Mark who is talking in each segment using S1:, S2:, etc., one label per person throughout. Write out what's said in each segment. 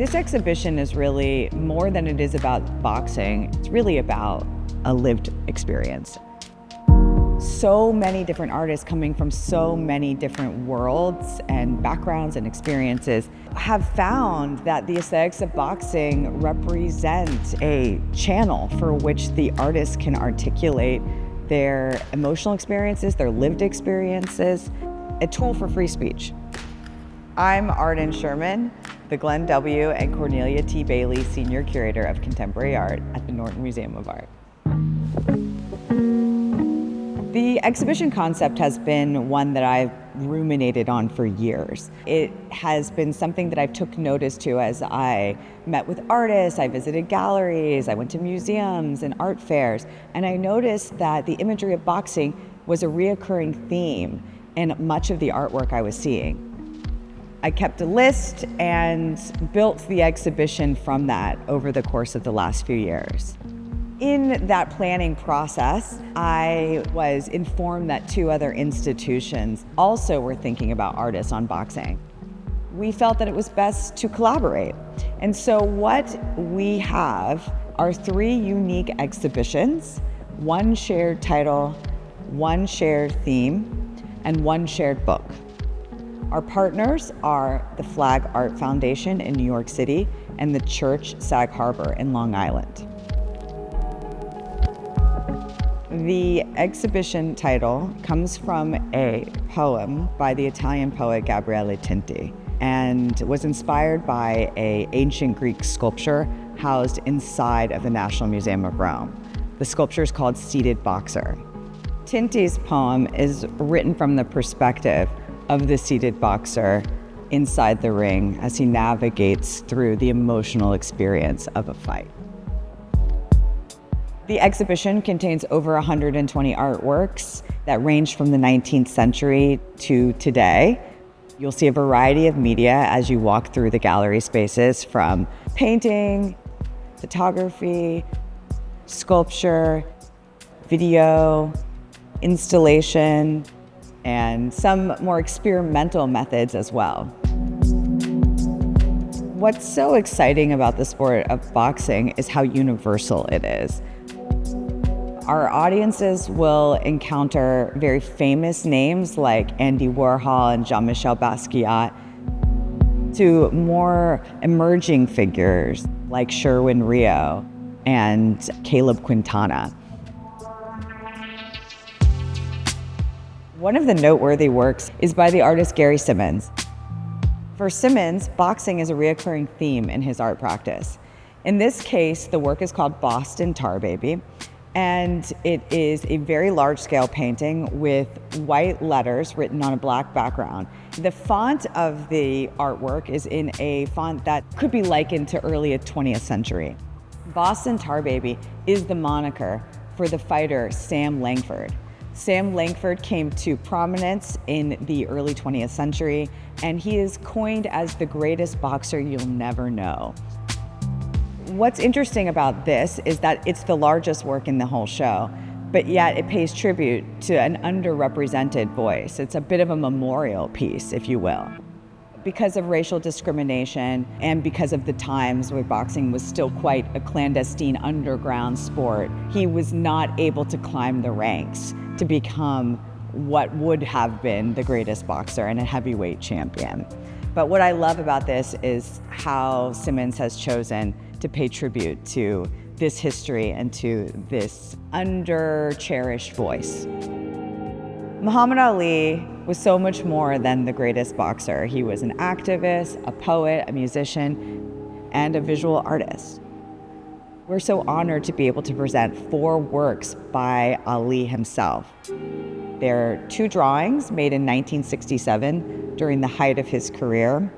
S1: This exhibition is really more than it is about boxing. It's really about a lived experience. So many different artists coming from so many different worlds and backgrounds and experiences have found that the aesthetics of boxing represent a channel for which the artist can articulate their emotional experiences, their lived experiences, a tool for free speech. I'm Arden Sherman, the Glenn W. and Cornelia T. Bailey Senior Curator of Contemporary Art at the Norton Museum of Art. The exhibition concept has been one that I've ruminated on for years. It has been something that I've took notice to as I met with artists, I visited galleries, I went to museums and art fairs, and I noticed that the imagery of boxing was a reoccurring theme in much of the artwork I was seeing. I kept a list and built the exhibition from that over the course of the last few years. In that planning process, I was informed that two other institutions also were thinking about artists on boxing. We felt that it was best to collaborate. And so what we have are three unique exhibitions, one shared title, one shared theme, and one shared book. Our partners are the Flag Art Foundation in New York City and the Church Sag Harbor in Long Island. The exhibition title comes from a poem by the Italian poet Gabriele Tinti and was inspired by an ancient Greek sculpture housed inside of the National Museum of Rome. The sculpture is called Seated Boxer. Tinti's poem is written from the perspective of the seated boxer inside the ring as he navigates through the emotional experience of a fight. The exhibition contains over 120 artworks that range from the 19th century to today. You'll see a variety of media as you walk through the gallery spaces, from painting, photography, sculpture, video, installation, and some more experimental methods as well. What's so exciting about the sport of boxing is how universal it is. Our audiences will encounter very famous names like Andy Warhol and Jean-Michel Basquiat, to more emerging figures like Sherwin Rio and Caleb Quintana. One of the noteworthy works is by the artist Gary Simmons. For Simmons, boxing is a recurring theme in his art practice. In this case, the work is called Boston Tar Baby, and it is a very large-scale painting with white letters written on a black background. The font of the artwork is in a font that could be likened to early 20th century. Boston Tar Baby is the moniker for the fighter Sam Langford. Sam Langford came to prominence in the early 20th century, and he is coined as the greatest boxer you'll never know. What's interesting about this is that it's the largest work in the whole show, but yet it pays tribute to an underrepresented voice. It's a bit of a memorial piece, if you will. Because of racial discrimination and because of the times where boxing was still quite a clandestine underground sport, he was not able to climb the ranks to become what would have been the greatest boxer and a heavyweight champion. But what I love about this is how Simmons has chosen to pay tribute to this history and to this under-cherished voice. Muhammad Ali was so much more than the greatest boxer. He was an activist, a poet, a musician, and a visual artist. We're so honored to be able to present 4 works by Ali himself. They're 2 drawings made in 1967 during the height of his career.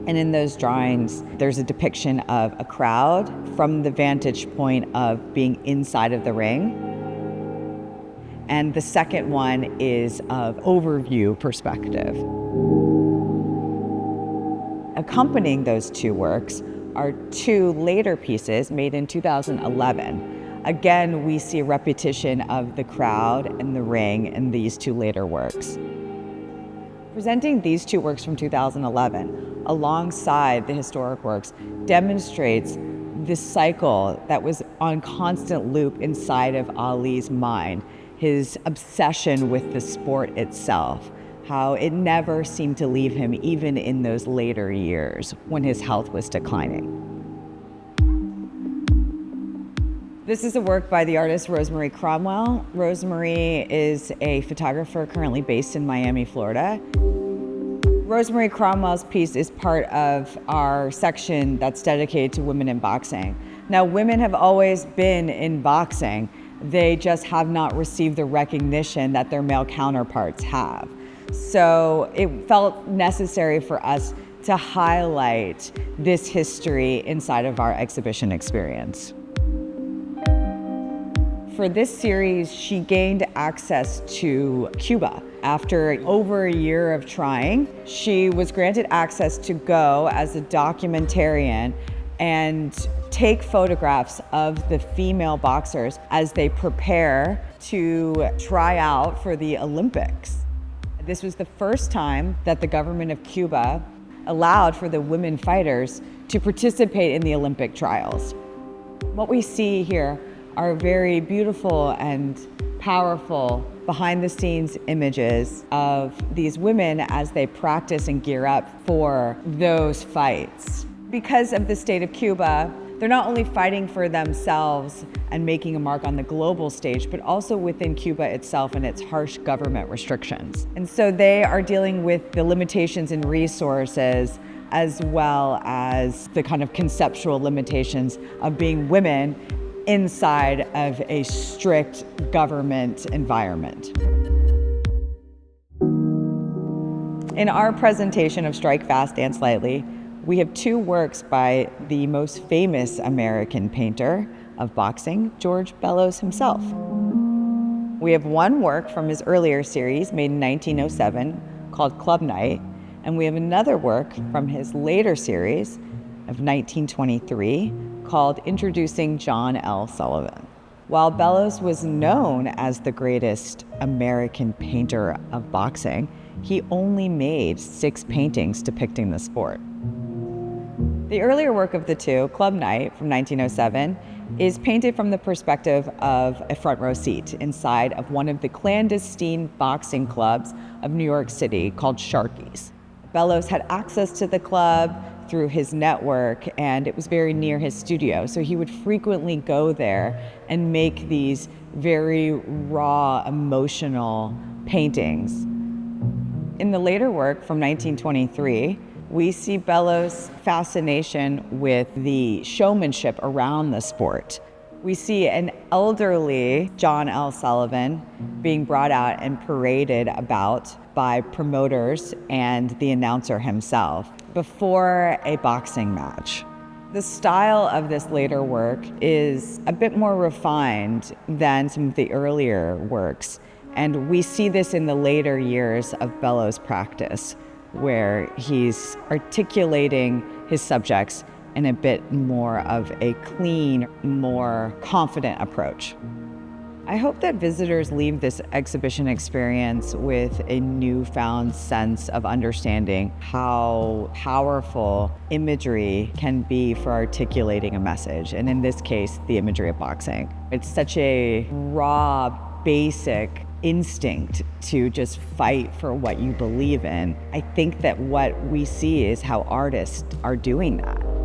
S1: And in those drawings, there's a depiction of a crowd from the vantage point of being inside of the ring. And the second one is of overview perspective. Accompanying those 2 works are 2 later pieces made in 2011. Again, we see a repetition of the crowd and the ring in these 2 later works. Presenting these two works from 2011 alongside the historic works demonstrates this cycle that was on constant loop inside of Ali's mind, his obsession with the sport itself, how it never seemed to leave him even in those later years when his health was declining. This is a work by the artist Rosemary Cromwell. Rosemary is a photographer currently based in Miami, Florida. Rosemary Cromwell's piece is part of our section that's dedicated to women in boxing. Now, women have always been in boxing. They just have not received the recognition that their male counterparts have. So it felt necessary for us to highlight this history inside of our exhibition experience. For this series, she gained access to Cuba. After over a year of trying, she was granted access to go as a documentarian and take photographs of the female boxers as they prepare to try out for the Olympics. This was the first time that the government of Cuba allowed for the women fighters to participate in the Olympic trials. What we see here are very beautiful and powerful behind-the-scenes images of these women as they practice and gear up for those fights. Because of the state of Cuba, they're not only fighting for themselves and making a mark on the global stage, but also within Cuba itself and its harsh government restrictions. And so they are dealing with the limitations in resources as well as the kind of conceptual limitations of being women inside of a strict government environment. In our presentation of Strike Fast, Dance Lightly, we have two works by the most famous American painter of boxing, George Bellos himself. We have one work from his earlier series made in 1907 called Club Night, and we have another work from his later series of 1923 called Introducing John L. Sullivan. While Bellos was known as the greatest American painter of boxing, he only made 6 paintings depicting the sport. The earlier work of the two, Club Night from 1907, is painted from the perspective of a front row seat inside of one of the clandestine boxing clubs of New York City called Sharky's. Bellos had access to the club through his network, and it was very near his studio, so he would frequently go there and make these very raw, emotional paintings. In the later work from 1923, we see Bellos' fascination with the showmanship around the sport. We see an elderly John L. Sullivan being brought out and paraded about by promoters and the announcer himself before a boxing match. The style of this later work is a bit more refined than some of the earlier works, and we see this in the later years of Bellos' practice, where he's articulating his subjects in a bit more of a clean, more confident approach. I hope that visitors leave this exhibition experience with a newfound sense of understanding how powerful imagery can be for articulating a message, and in this case, the imagery of boxing. It's such a raw, basic instinct to just fight for what you believe in. I think that what we see is how artists are doing that.